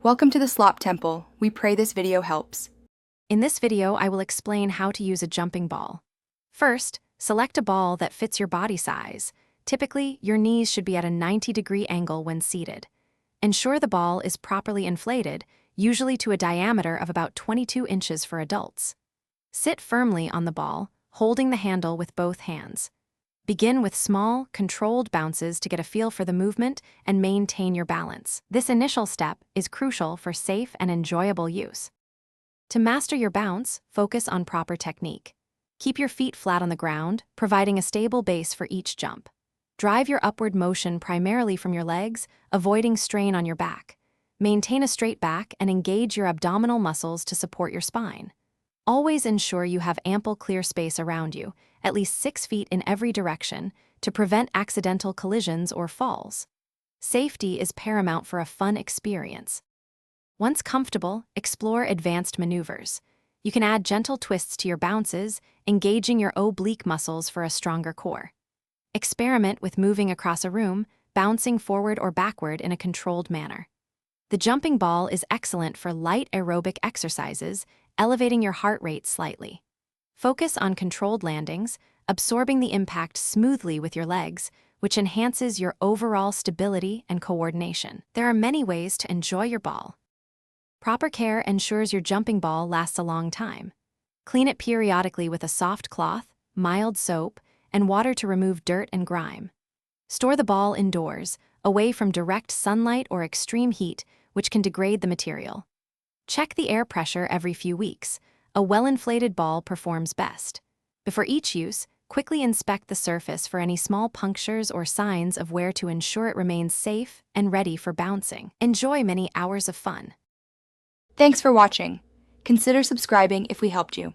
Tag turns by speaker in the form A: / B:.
A: Welcome to the Slop Temple. We pray this video helps.
B: In this video, I will explain how to use a jumping ball. First, select a ball that fits your body size. Typically, your knees should be at a 90-degree angle when seated. Ensure the ball is properly inflated, usually to a diameter of about 22 inches for adults. Sit firmly on the ball, holding the handle with both hands. Begin with small, controlled bounces to get a feel for the movement and maintain your balance. This initial step is crucial for safe and enjoyable use. To master your bounce, focus on proper technique. Keep your feet flat on the ground, providing a stable base for each jump. Drive your upward motion primarily from your legs, avoiding strain on your back. Maintain a straight back and engage your abdominal muscles to support your spine. Always ensure you have ample clear space around you, at least 6 feet in every direction, to prevent accidental collisions or falls. Safety is paramount for a fun experience. Once comfortable, explore advanced maneuvers. You can add gentle twists to your bounces, engaging your oblique muscles for a stronger core. Experiment with moving across a room, bouncing forward or backward in a controlled manner. The jumping ball is excellent for light aerobic exercises, elevating your heart rate slightly. Focus on controlled landings, absorbing the impact smoothly with your legs, which enhances your overall stability and coordination. There are many ways to enjoy your ball. Proper care ensures your jumping ball lasts a long time. Clean it periodically with a soft cloth, mild soap, and water to remove dirt and grime. Store the ball indoors, away from direct sunlight or extreme heat, which can degrade the material. Check the air pressure every few weeks. A well-inflated ball performs best. Before each use, quickly inspect the surface for any small punctures or signs of wear to ensure it remains safe and ready for bouncing. Enjoy many hours of fun.
A: Thanks for watching. Consider subscribing if we helped you.